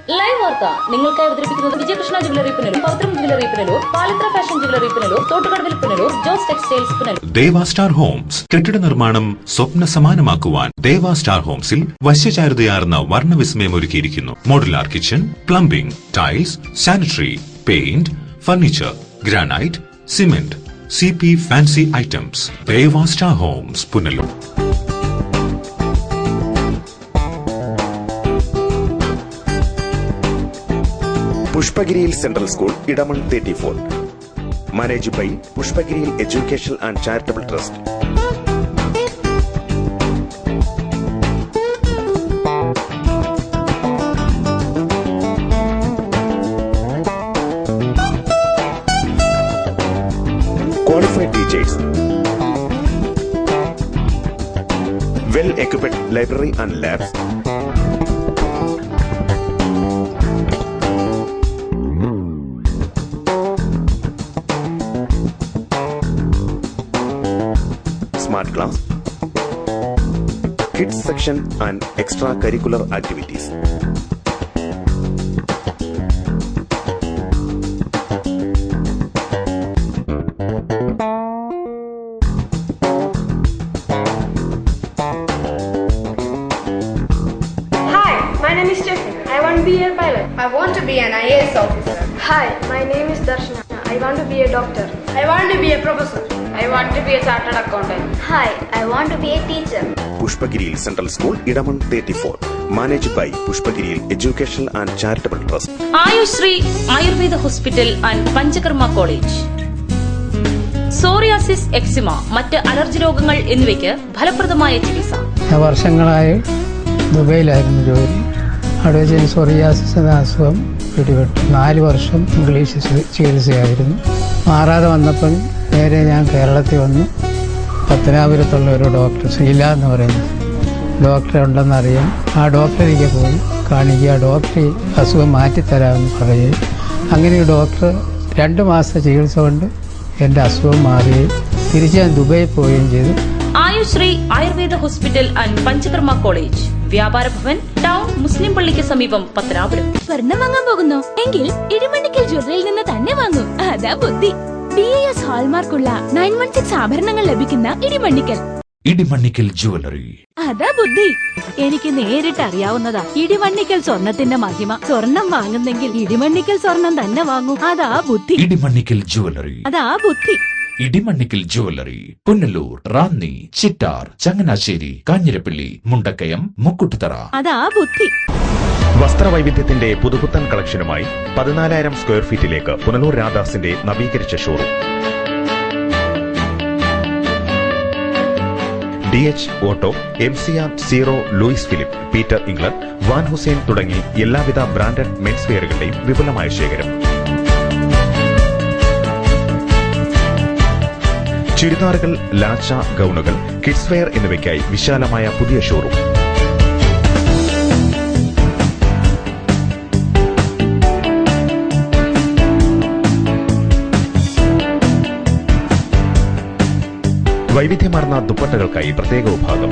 Live വാർത്ത നിങ്ങൾക്കായി അവതരിപ്പിക്കുന്നത് Vijayakrishna jewellery Punalur, Pavithram jewellery Punalur, Palithra fashion jewellery Punalur, Thottukadavil Punalur, Jose textiles Punalur. Deva star homes കെട്ടിട നിർമ്മാണം സ്വപ്ന സമാനമാക്കുവാൻ ദേവ സ്റ്റാർ ഹോംസിൽ വശ്യചാരുതയാർന്ന വർണ്ണവിസ്മയം ഒരുക്കിയിരിക്കുന്നു. Modular kitchen, plumbing, tiles, sanitary, paint, furniture, granite, cement, CP fancy items. Deva star homes Punalur. പുഷ്പഗിരിയിൽ central school, Edamon 34. Manage by പുഷ്പഗിരിയിൽ education and charitable trust. Qualified teachers, well-equipped library and labs, smart class, kids section and extracurricular activities. My name is Stephen. I want to be a pilot. I want to be an IAS officer. Hi, my name is Darshana. I want to be a doctor. I want to be a professor. I want to be a chartered accountant. Hi, I want to be a teacher. പുഷ്പഗിരിയിൽ central school, Edamon 34. Manage by പുഷ്പഗിരിയിൽ education and charitable trust. Ayushree Ayurveda hospital and Panchakarma college. Psoriasis, eczema, മറ്റ് allergy രോഗങ്ങൾ എന്നിവയ്ക്ക് ഫലപ്രദമായ ചികിത്സ. വർഷങ്ങളായി ദുബൈയിലായിരുന്നു ജോലി. അവിടെ വെച്ച് സോറിയാസിസ് എന്ന അസുഖം പിടിപെട്ടു. 4 വർഷം ഇംഗ്ലീഷ് ചികിത്സയായിരുന്നു. മാറാതെ വന്നപ്പോൾ നേരെ ഞാൻ കേരളത്തിൽ വന്നു. പത്തനാപുരത്തുള്ള ഒരു ഡോക്ടർ, ശ്രീല എന്ന് പറയുന്ന ഡോക്ടറെ ഉണ്ടെന്നറിയാം. ആ ഡോക്ടറിലേക്ക് പോയി കാണിക്കുക. ഡോക്ടർ അസുഖം മാറ്റിത്തരാമെന്ന് പറയുകയും അങ്ങനെ ഡോക്ടർ 2 മാസത്തെ ചികിത്സ കൊണ്ട് എൻ്റെ അസുഖം മാറുകയും തിരിച്ച് ഞാൻ ദുബൈയിൽ പോവുകയും ചെയ്തു. Ayushree Ayurveda hospital and Panchakarma college, വ്യാപാര ഭവൻ, ടൗൺ മുസ്ലിം പള്ളിക്ക് സമീപം, പത്തനാപുരം. സ്വർണം വാങ്ങാൻ പോകുന്നു എങ്കിൽ ഇടിമണ്ണിക്കൽ ജ്വല്ലറിയിൽ നിന്ന് തന്നെ വാങ്ങൂ. അതാ ബുദ്ധി. BIS ഹാൾമാർക്കുള്ള 916 ആഭരണങ്ങൾ ലഭിക്കുന്ന ഇടിമണ്ണിക്കൽ ജ്വല്ലറി. അതാ ബുദ്ധി. എനിക്ക് നേരിട്ട് അറിയാവുന്നതാ ഇടിമണ്ണിക്കൽ സ്വർണത്തിന്റെ മഹിമ. സ്വർണം വാങ്ങുന്നെങ്കിൽ ഇടിമണ്ണിക്കൽ സ്വർണം തന്നെ വാങ്ങൂ. അതാ ബുദ്ധി. ഇടിമണ്ണിക്കൽ ജ്വല്ലറി. അതാ ബുദ്ധി. ഇടിമണ്ണിക്കൽ ജ്വല്ലറി, പുനലൂർ, റാന്നി, ചിറ്റാർ, ചങ്ങനാശ്ശേരി, കാഞ്ഞിരപ്പള്ളി, മുണ്ടക്കയം, മുക്കുട്ടുതറ. അതാ ബുദ്ധി. വസ്ത്രവൈവിധ്യത്തിന്റെ പുതുപുത്തൻ കളക്ഷനുമായി 14,000 സ്ക്വയർ ഫീറ്റിലേക്ക് പുനലൂർ രാധാസിന്റെ നവീകരിച്ച showroom. DH Auto, MCR, Zero, Louis Philippe, Peter England, Van Heusen തുടങ്ങി എല്ലാവിധ ബ്രാൻഡഡ് മെൻസ് വെയറുകളുടെയും വിപുലമായ ശേഖരം. ചുരിദാറുകൾ, ലാച്ച, ഗൗണുകൾ, കിഡ്സ് വെയർ എന്നിവയ്ക്കായി വിശാലമായ പുതിയ ഷോറൂം. വൈവിധ്യമാർന്ന ദുപ്പട്ടകൾക്കായി പ്രത്യേക വിഭാഗം.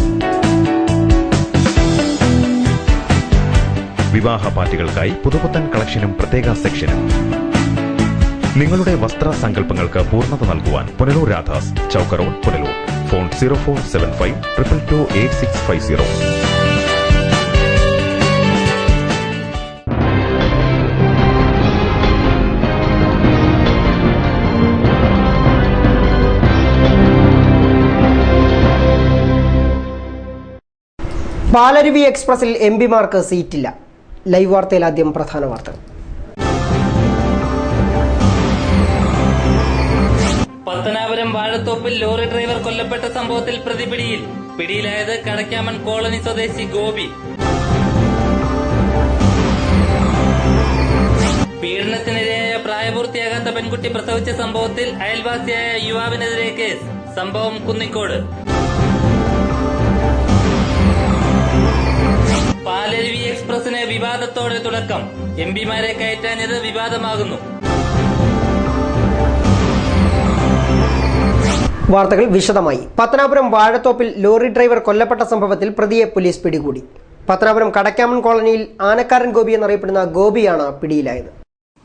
വിവാഹ പാർട്ടികൾക്കായി പുതുപുത്തൻ കളക്ഷനും പ്രത്യേക സെക്ഷനും. നിങ്ങളുടെ വസ്ത്ര സങ്കല്പങ്ങൾക്ക് പൂർണ്ണത നൽകുവാൻ പുനലൂർ രാധാസ്, ചൌക്ക റോഡ്, പുനലൂർ. ഫോൺ 0475 222 8650. പാലരുവി എക്സ്പ്രസിൽ MPമാർക്ക് സീറ്റില്ല. ലൈവ് വാർത്തയിൽ ആദ്യം പ്രധാന വാർത്തകൾ. പത്തനാപുരം വാഴത്തോപ്പിൽ ലോറി ഡ്രൈവർ കൊല്ലപ്പെട്ട സംഭവത്തിൽ പ്രതിപിടിയിൽ. പിടിയിലായത് കടക്കാമൺ കോളനി സ്വദേശി ഗോപി. പീഡനത്തിനിരയായ പ്രായപൂർത്തിയാകാത്ത പെൺകുട്ടി പ്രസവിച്ച സംഭവത്തിൽ അയൽവാസിയായ യുവാവിനെതിരെ കേസ്. സംഭവം കുന്നിക്കോട്. പാലരുവി എക്സ്പ്രസിന് വിവാദത്തോടെ തുടക്കം. MPമാരെ കയറ്റാഞ്ഞത് വിവാദമാകുന്നു. വാർത്തകൾ വിശദമായി. പത്തനാപുരം വാഴത്തോപ്പിൽ ലോറി ഡ്രൈവർ കൊല്ലപ്പെട്ട സംഭവത്തിൽ പ്രതിയെ പോലീസ് പിടികൂടി. പത്തനാപുരം കടക്കാമൺ കോളനിയിൽ ആനക്കാരൻ ഗോപി എന്നറിയപ്പെടുന്ന ഗോപിയാണ് പിടിയിലായത്.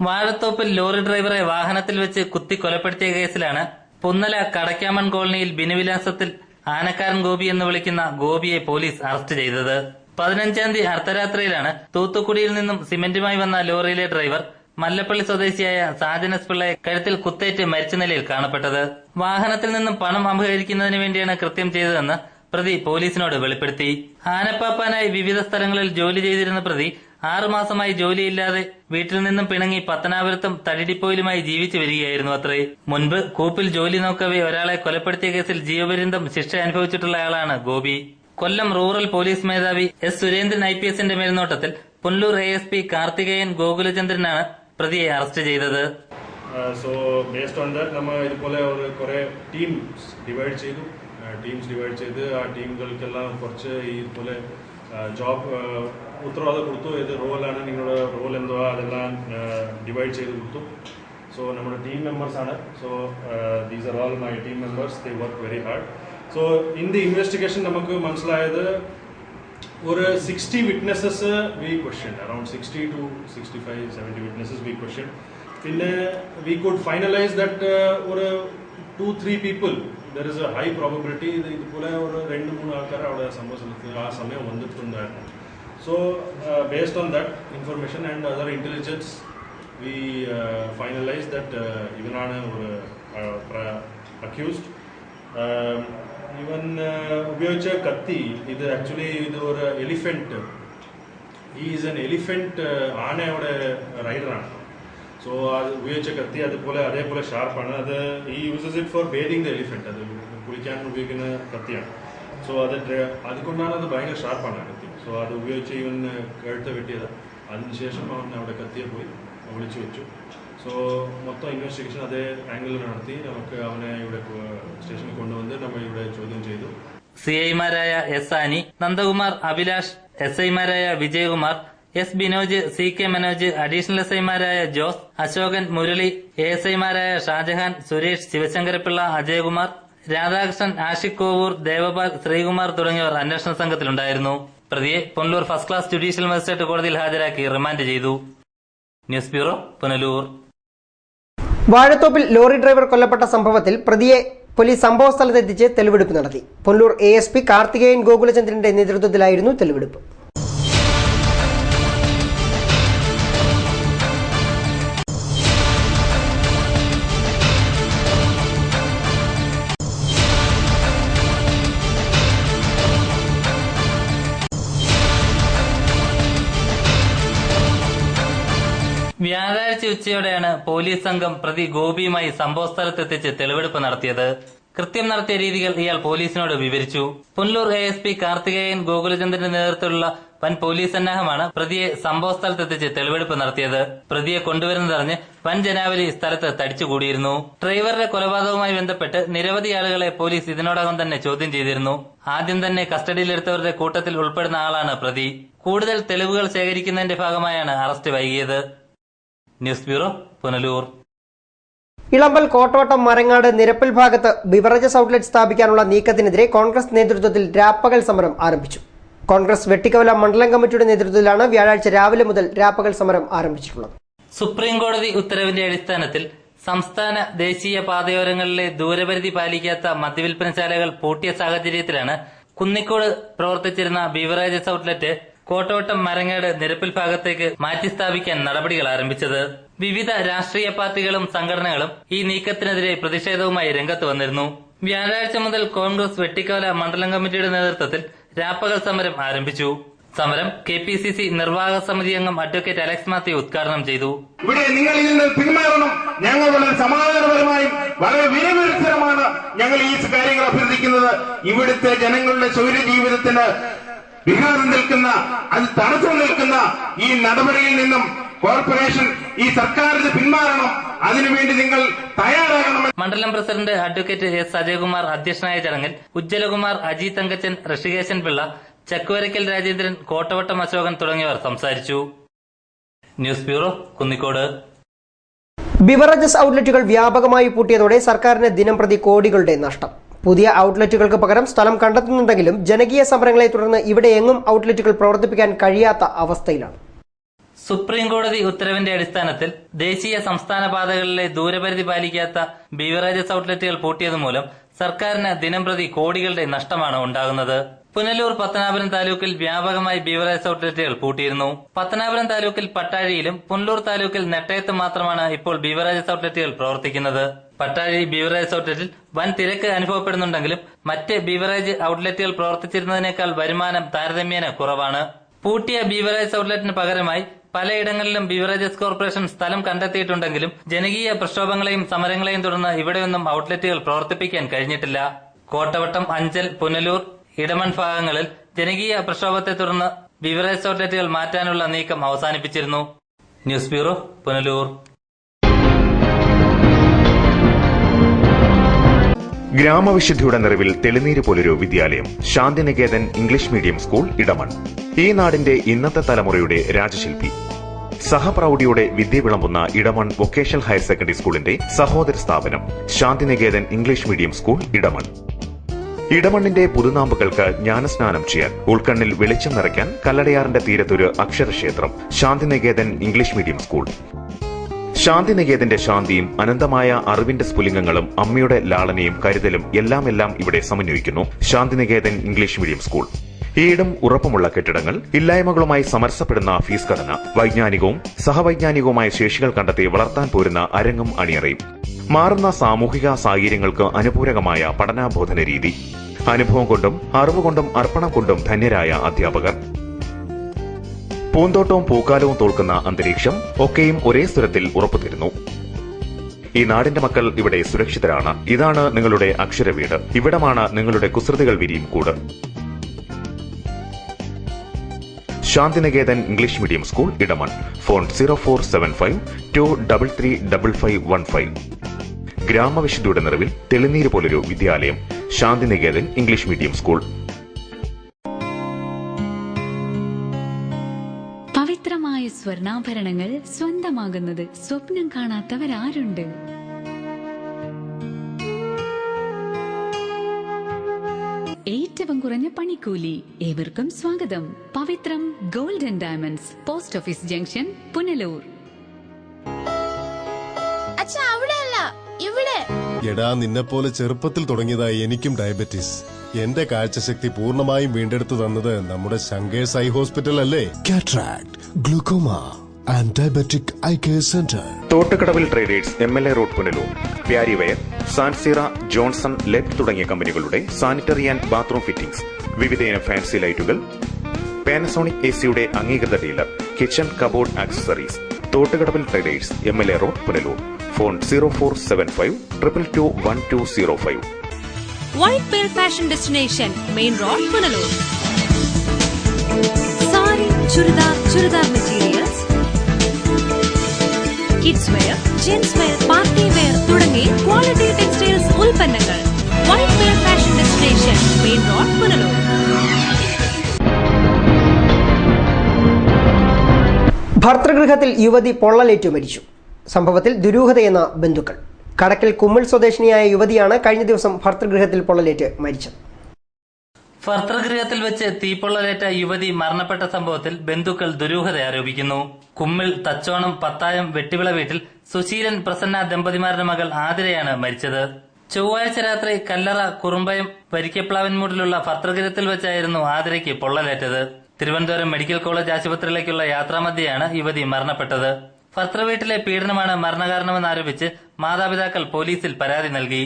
വാഴത്തോപ്പിൽ ലോറി ഡ്രൈവറെ വാഹനത്തിൽ വെച്ച് കുത്തി കൊലപ്പെടുത്തിയ കേസിലാണ് പുന്നല കടക്കാമൺ കോളനിയിൽ ബിനുവിലാസത്തിൽ ആനക്കാരൻ ഗോപി എന്ന് വിളിക്കുന്ന ഗോപിയെ പോലീസ് അറസ്റ്റ് ചെയ്തത്. 15-ാം തീയതി അർദ്ധരാത്രിയിലാണ് തൂത്തുക്കുടിയിൽ നിന്നും സിമന്റുമായി വന്ന ലോറിയിലെ ഡ്രൈവർ മല്ലപ്പള്ളി സ്വദേശിയായ സാജനസ് പിള്ളയെ കഴുത്തിൽ കുത്തേറ്റ് മരിച്ച നിലയിൽ കാണപ്പെട്ടത്. വാഹനത്തിൽ നിന്നും പണം അപഹരിക്കുന്നതിന് വേണ്ടിയാണ് കൃത്യം ചെയ്തതെന്ന് പ്രതി പോലീസിനോട് വെളിപ്പെടുത്തി. ആനപ്പാപ്പാനായി വിവിധ സ്ഥലങ്ങളിൽ ജോലി ചെയ്തിരുന്ന പ്രതി 6 മാസമായി ജോലിയില്ലാതെ വീട്ടിൽ നിന്നും പിണങ്ങി പത്തനാപുരത്തും തടിഡിപ്പോയിലുമായി ജീവിച്ചു വരികയായിരുന്നു അത്രേ. മുൻപ് കൂപ്പിൽ ജോലി നോക്കവെ ഒരാളെ കൊലപ്പെടുത്തിയ കേസിൽ ജീവപര്യന്തം ശിക്ഷ അനുഭവിച്ചിട്ടുള്ളയാളാണ് ഗോപി. കൊല്ലം റൂറൽ പോലീസ് മേധാവി എസ് സുരേന്ദ്രൻ IPSന്റെ മേൽനോട്ടത്തിൽ പുനലൂർ ASP കാർത്തികേയൻ ഗോകുലചന്ദ്രനാണ് പ്രതിയെ അറസ്റ്റ് ചെയ്തത്. സോ ബേസ്ഡ് ഓൺ ദാറ്റ് നമ്മൾ ഇതുപോലെ കുറെ ടീംസ് ഡിവൈഡ് ചെയ്തു. ആ ടീമുകൾക്കെല്ലാം കുറച്ച് ഇതുപോലെ ജോബ് ഉത്തരവാദിത്തം കൊടുത്തു. ഏത് റോളാണ് നിങ്ങളുടെ റോൾ എന്തോ അതെല്ലാം ഡിവൈഡ് ചെയ്ത് കൊടുത്തു. സോ നമ്മുടെ ടീം മെമ്പേഴ്സാണ്. So these are all my team members. They work very hard. So in the investigation നമുക്ക് മനസ്സിലായത് ഒരു 60 witnesses we question, around 60 to 65, 70 witnesses we question. പിന്നെ വി കുഡ് ഫൈനലൈസ് ദാറ്റ് ഒരു 2-3 people there is a high probability ഇതുപോലെ ഒരു 2-3 ആൾക്കാർ അവിടെ സംഭവ സ്ഥലത്ത് ആ സമയം വന്നിട്ടുണ്ടായിരുന്നു. So based on that information and other intelligence we finalise that ഇവനാണ് ഒരു അക്യൂസ്ഡ്. ഇവൻ ഉപയോഗിച്ച കത്തി ഇത് ആക്ച്വലി ഇത് ഒരു എലിഫന്റ്, ഈസ് എൻ എലിഫന്റ് ആനയുടെ റൈഡറാണ്. സോ അത് ഉപയോഗിച്ച കത്തി അതേപോലെ ഷാർപ്പാണ്. അത് ഈ uses it for bathing the elephant. അത് കുളിക്കാൻ ഉപയോഗിക്കുന്ന കത്തിയാണ്. സോ അതുകൊണ്ടാണ് അത് ഭയങ്കര ഷാർപ്പാണ് കത്തി. സോ അത് ഉപയോഗിച്ച് ഇവൻ കഴുത്ത് വെട്ടിയത്. അതിനുശേഷം അവൻ അവിടെ കത്തിയെ പോയി വിളിച്ചു വെച്ചു. സോ മൊത്തം ഇൻവെസ്റ്റിഗേഷൻ അതേ ആംഗിളിൽ നടത്തി നമുക്ക് അവനെ ഇവിടെ സ്റ്റേഷനിൽ കൊണ്ടുവന്ന് നമ്മൾ ഇവിടെ ചോദ്യം ചെയ്തു. CIമാരായ എസ് ആനി, നന്ദകുമാർ, അഭിലാഷ്, SIമാരായ Vijayakumar, S Binoj, CK Manoj, additional SIമാരായ ജോസ്, അശോകൻ, മുരളി, ASIമാരായ ഷാജഹാൻ, സുരേഷ്, ശിവശങ്കരപിള്ള, അജയകുമാർ, രാധാകൃഷ്ണൻ, ആഷിഖ് കോവൂർ, ദേവപാൽ, ശ്രീകുമാർ തുടങ്ങിയവർ അന്വേഷണ സംഘത്തിലുണ്ടായിരുന്നു. പ്രതിയെ Punalur first class judicial magistrate കോടതിയിൽ ഹാജരാക്കി റിമാൻഡ് ചെയ്തു. News bureau, Punalur. വാഴത്തോപ്പിൽ ലോറി ഡ്രൈവർ കൊല്ലപ്പെട്ട സംഭവത്തിൽ പ്രതിയെ പോലീസ് സംഭവസ്ഥലത്തെത്തിച്ച് തെളിവെടുപ്പ് നടത്തി. പുനലൂർ ASP കാർത്തികേയൻ ഗോകുലചന്ദ്രന്റെ നേതൃത്വത്തിലായിരുന്നു തെളിവെടുപ്പ്. വ്യാഴാഴ്ച ഉച്ചയോടെയാണ് പോലീസ് സംഘം പ്രതി ഗോപിയുമായി സംഭവസ്ഥലത്തെത്തിച്ച് തെളിവെടുപ്പ് നടത്തിയത്. കൃത്യം നടത്തിയ രീതികൾ ഇയാൾ പോലീസിനോട് വിവരിച്ചു. പുനലൂർ ASP കാർത്തികേയൻ ഗോകുലചന്ദ്രന്റെ നേതൃത്വത്തിലുള്ള വൻ പോലീസ് സന്നാഹമാണ് പ്രതിയെ സംഭവസ്ഥലത്തെത്തിച്ച് തെളിവെടുപ്പ് നടത്തിയത്. പ്രതിയെ കൊണ്ടുവരുന്നതറിഞ്ഞ് വൻ ജനാവലി സ്ഥലത്ത് തടിച്ചുകൂടിയിരുന്നു. ഡ്രൈവറുടെ കൊലപാതകവുമായി ബന്ധപ്പെട്ട് നിരവധി ആളുകളെ പോലീസ് ഇതിനോടകം തന്നെ ചോദ്യം ചെയ്തിരുന്നു. ആദ്യം തന്നെ കസ്റ്റഡിയിലെടുത്തവരുടെ കൂട്ടത്തിൽ ഉൾപ്പെടുന്ന ആളാണ് പ്രതി. കൂടുതൽ തെളിവുകൾ ശേഖരിക്കുന്നതിന്റെ ഭാഗമായാണ് അറസ്റ്റ് വൈകിയത്. News bureau, Punalur. ഇളമ്പൽ, കോട്ടവട്ടം, മരങ്ങാട്, നിരപ്പിൽ ഭാഗത്ത് ബിവറേജസ് ഔട്ട്ലെറ്റ് സ്ഥാപിക്കാനുള്ള നീക്കത്തിനെതിരെ കോൺഗ്രസ് നേതൃത്വത്തിൽ രാപ്പകൽ സമരം ആരംഭിച്ചു. കോൺഗ്രസ് വെട്ടിക്കവല മണ്ഡലം കമ്മിറ്റിയുടെ നേതൃത്വത്തിലാണ് വ്യാഴാഴ്ച രാവിലെ മുതൽ രാപ്പകൽ സമരം ആരംഭിച്ചിട്ടുള്ളത്. സുപ്രീം കോടതി ഉത്തരവിന്റെ അടിസ്ഥാനത്തിൽ സംസ്ഥാന ദേശീയ പാതയോരങ്ങളിലെ ദൂരപരിധി പാലിക്കാത്ത മദ്യവിൽപ്പനശാലകൾ പൂട്ടിയ സാഹചര്യത്തിലാണ് കുന്നിക്കോട് പ്രവർത്തിച്ചിരുന്ന ബിവറേജസ് ഔട്ട്ലെറ്റ് കോട്ടവട്ടം, മരങ്ങാട്, നിരപ്പിൽ ഭാഗത്തേക്ക് മാറ്റി സ്ഥാപിക്കാൻ നടപടികൾ ആരംഭിച്ചത്. വിവിധ രാഷ്ട്രീയ പാർട്ടികളും സംഘടനകളും ഈ നീക്കത്തിനെതിരെ പ്രതിഷേധവുമായി രംഗത്ത് വന്നിരുന്നു. വ്യാഴാഴ്ച മുതൽ കോൺഗ്രസ് വെട്ടിക്കവല മണ്ഡലം കമ്മിറ്റിയുടെ നേതൃത്വത്തിൽ രാപ്പകൽ സമരം ആരംഭിച്ചു. സമരം KPCC നിർവാഹക സമിതി അംഗം അഡ്വക്കേറ്റ് അലക്സ് മാത്യു ഉദ്ഘാടനം ചെയ്തു. ഇവിടെ നിങ്ങൾ ഇതിൽ പിന്മാറണം. ഞങ്ങൾ വളരെ സമാധാനപരമായും വളരെ വിനയപരമാണ് ഞങ്ങൾ ഈ കാര്യങ്ങൾ അഭ്യർത്ഥിക്കുന്നത്. ഇവിടുത്തെ ജനങ്ങളുടെ സ്വൈര്യ ജീവിതത്തിന് വിഘാതം നിൽക്കുന്ന, അത് തടസ്സം നിൽക്കുന്ന ഈ നടപടിയിൽ നിന്നും കോർപ്പറേഷൻ, ഈ സർക്കാരിന് പിന്മാറണം. അതിനുവേണ്ടി നിങ്ങൾ തയ്യാറാകണം. മണ്ഡലം പ്രസിഡന്റ് അഡ്വക്കേറ്റ് S അജയകുമാർ അധ്യക്ഷനായ ചടങ്ങിൽ ഉജ്ജ്വലകുമാർ, അജി തങ്കച്ചൻ, ഋഷികേശൻ പിള്ള, ചക്കുവരയ്ക്കൽ രാജേന്ദ്രൻ, കോട്ടവട്ടം അശോകൻ തുടങ്ങിയവർ സംസാരിച്ചു. News bureau, Kunnicode. ബിവറേജസ് ഔട്ട്ലെറ്റുകൾ വ്യാപകമായി പൂട്ടിയതോടെ സർക്കാരിന് ദിനംപ്രതി കോടികളുടെ നഷ്ടം. പുതിയ ഔട്ട്ലെറ്റുകൾക്ക് പകരം സ്ഥലം കണ്ടെത്തുന്നുണ്ടെങ്കിലും ജനകീയ സമരങ്ങളെ തുടർന്ന് ഇവിടെ എങ്ങും ഔട്ട്ലെറ്റുകൾ പ്രവർത്തിപ്പിക്കാൻ കഴിയാത്ത അവസ്ഥയിലാണ്. സുപ്രീം കോടതി ഉത്തരവിന്റെ അടിസ്ഥാനത്തിൽ ദേശീയ സംസ്ഥാന പാതകളിലെ ദൂരപരിധി പാലിക്കാത്ത ബീവറേജസ് ഔട്ട്ലെറ്റുകൾ പൂട്ടിയതുമൂലം സർക്കാരിന് ദിനംപ്രതി കോടികളുടെ നഷ്ടമാണ് ഉണ്ടാകുന്നത്. പുനലൂർ പത്തനാപുരം താലൂക്കിൽ വ്യാപകമായി ബീവറേജസ് ഔട്ട്ലെറ്റുകൾ പൂട്ടിയിരുന്നു. പത്തനാപുരം താലൂക്കിൽ പട്ടാഴിയിലും പുനലൂർ താലൂക്കിൽ നെട്ടയത്തും മാത്രമാണ് ഇപ്പോൾ ബീവറേജസ് ഔട്ട്ലെറ്റുകൾ പ്രവർത്തിക്കുന്നത്. പട്ടാഴി ബീവറേജസ് ഔട്ട്ലെറ്റിൽ വൻ തിരക്ക് അനുഭവപ്പെടുന്നുണ്ടെങ്കിലും മറ്റ് ബീവറേജ് ഔട്ട്ലെറ്റുകൾ പ്രവർത്തിച്ചിരുന്നതിനേക്കാൾ വരുമാനം താരതമ്യേന കുറവാണ്. പൂട്ടിയ ബീവറേജസ് ഔട്ട്ലെറ്റിന് പകരമായി പലയിടങ്ങളിലും ബീവറേജസ് കോർപ്പറേഷൻ സ്ഥലം കണ്ടെത്തിയിട്ടുണ്ടെങ്കിലും ജനകീയ പ്രക്ഷോഭങ്ങളെയും സമരങ്ങളെയും തുടർന്ന് ഇവിടെയൊന്നും ഔട്ട്ലെറ്റുകൾ പ്രവർത്തിപ്പിക്കാൻ കഴിഞ്ഞിട്ടില്ല. കോട്ടവട്ടം, അഞ്ചൽ, പുനലൂർ, ഇടമൺ ഭാഗങ്ങളിൽ ജനകീയ പ്രക്ഷോഭത്തെ തുടർന്ന് ബീവറേജസ് ഔട്ട്ലെറ്റുകൾ മാറ്റാനുള്ള നീക്കം അവസാനിപ്പിച്ചിരുന്നു. News bureau, Punalur. ഗ്രാമവിശുദ്ധിയുടെ നിറവിൽ തെളിനീര് പോലൊരു വിദ്യാലയം, Shantiniketan English medium school, Edamon. ഈ നാടിന്റെ ഇന്നത്തെ തലമുറയുടെ രാജശില്പി. സഹപ്രൗഢിയോടെ വിദ്യ വിളമ്പുന്ന ഇടമൺ വൊക്കേഷണൽ ഹയർ സെക്കൻഡറി സ്കൂളിന്റെ സഹോദര സ്ഥാപനം Shantiniketan English medium school, Edamon. ഇടമണ്ണിന്റെ പുതുനാമ്പുകൾക്ക് ജ്ഞാനസ്നാനം ചെയ്യാൻ, ഉൾക്കണ്ണിൽ വെളിച്ചം നിറയ്ക്കാൻ കല്ലടയാറിന്റെ തീരത്തൊരു അക്ഷരക്ഷേത്രം ശാന്തിനികേതൻ ഇംഗ്ലീഷ് മീഡിയം സ്കൂൾ. ശാന്തിനികേതന്റെ ശാന്തിയും അനന്തമായ അറിവിന്റെ സ്ഫുലിംഗങ്ങളും അമ്മയുടെ ലാളനയും കരുതലും എല്ലാം ഇവിടെ സമന്വയിക്കുന്നു ശാന്തിനികേതൻ ഇംഗ്ലീഷ് മീഡിയം സ്കൂൾ. ഈടും ഉറപ്പുമുള്ള കെട്ടിടങ്ങൾ, ഇല്ലായ്മകളുമായി സമരസപ്പെടുന്ന ഫീസ് ഘടന, വൈജ്ഞാനികവും സഹവൈജ്ഞാനികവുമായ ശേഷികൾ കണ്ടെത്തി വളർത്താൻ പോരുന്ന അരങ്ങും അണിയറയും, മാറുന്ന സാമൂഹിക സാഹചര്യങ്ങൾക്ക് അനുപൂരകമായ പഠനാബോധന രീതി, അനുഭവം കൊണ്ടും അറിവുകൊണ്ടും അർപ്പണം കൊണ്ടും ധന്യരായ അധ്യാപകർ, പൂന്തോട്ടവും പൂക്കാലവും തോൽക്കുന്ന അന്തരീക്ഷം ഒക്കെയും ഒരേ സ്വരത്തിൽ ഉറപ്പുതരുന്നു. ഈ നാടിന്റെ മക്കൾ ഇവിടെ സുരക്ഷിതരാണ്. ഇതാണ് നിങ്ങളുടെ അക്ഷരവീട്. ഇവിടമാണ് നിങ്ങളുടെ കുസൃതികൾ വിരിയും കൂട്. Shantiniketan English medium school, Edamon. Phone 0475233515. ഗ്രാമവിശുദ്ധിയുടെ നിറവിൽ തെളിനീര് പോലൊരു വിദ്യാലയം, ശാന്തിനികേതൻ ഇംഗ്ലീഷ് മീഡിയം സ്കൂൾ. പവിത്രമായ സ്വർണ്ണാഭരണങ്ങൾ സ്വന്തമാകുന്നത് സ്വപ്നം കാണാത്തവരാരുണ്ട്? ഏറ്റവും കുറഞ്ഞ പണിക്കൂലി. ഏവർക്കും സ്വാഗതം. Pavithram gold and diamonds, post office junction, Punalur. എടാ, നിന്നെപ്പോലെ ചെറുപ്പത്തിൽ തുടങ്ങിയതായി എനിക്കും ഡയബറ്റീസ്. എന്റെ കാഴ്ചശക്തി പൂർണ്ണമായും വീണ്ടെടുത്തു തന്നത് നമ്മുടെ ശങ്കേഴ്സ് ഐ ഹോസ്പിറ്റൽ അല്ലേ? Cataract, glaucoma and diabetic eye care centre. Thottukadavil traders, MLA road, Punalur. Parryware, സാൻസീറ, ജോൺസൺ, ലെബ് തുടങ്ങിയ കമ്പനികളുടെ സാനിറ്ററി ആൻഡ് ബാത്റൂം ഫിറ്റിംഗ്സ്, വിവിധയിനം ഫാൻസി ലൈറ്റുകൾ, പാനസോണിക് AC-യുടെ അംഗീകൃത dealer, kitchen cupboard accessories. Thottukadavil traders, MLA road, Punalur. Phone 0475221205. White pearl fashion destination, main road, Punalur. Sari, churidar materials, kids wear, gents wear, party wear തുടങ്ങി quality textiles ഉൽപ്പന്നങ്ങൾ. White pearl fashion destination, main road, Punalur. ഭർതൃഗൃഹത്തിൽ യുവതി പൊള്ളലേറ്റു മരിച്ചു. സംഭവത്തിൽ ദുരൂഹതയെന്ന ബന്ധുക്കൾ. കടക്കൽ കുമ്മിൾ സ്വദേശിനിയായ യുവതിയാണ് കഴിഞ്ഞ ദിവസം ഭർതൃഗൃഹത്തിൽ പൊള്ളലേറ്റ് മരിച്ചത്. ഭർതൃഗൃഹത്തിൽ വെച്ച് തീപ്പൊള്ളലേറ്റ യുവതി മരണപ്പെട്ട സംഭവത്തിൽ ബന്ധുക്കൾ ദുരൂഹത ആരോപിക്കുന്നു. കുമ്മിൾ തച്ചോണം പത്തായം വെട്ടിവിള വീട്ടിൽ സുശീലൻ പ്രസന്ന ദമ്പതിമാരുടെ മകൾ ആതിരയാണ് മരിച്ചത്. ചൊവ്വാഴ്ച രാത്രി കല്ലറ കുറുമ്പയം വരിക്കപ്ലാവൻമൂടിലുള്ള ഭർതൃഗൃഹത്തിൽ വെച്ചായിരുന്നു ആതിരയ്ക്ക് പൊള്ളലേറ്റത്. തിരുവനന്തപുരം മെഡിക്കൽ കോളേജ് ആശുപത്രിയിലേക്കുള്ള യാത്രാമധ്യയാണ് യുവതി മരണപ്പെട്ടത്. ഭർതൃവീട്ടിലെ പീഡനമാണ് മരണകാരണമെന്നാരോപിച്ച് മാതാപിതാക്കൾ പോലീസിൽ പരാതി നൽകി.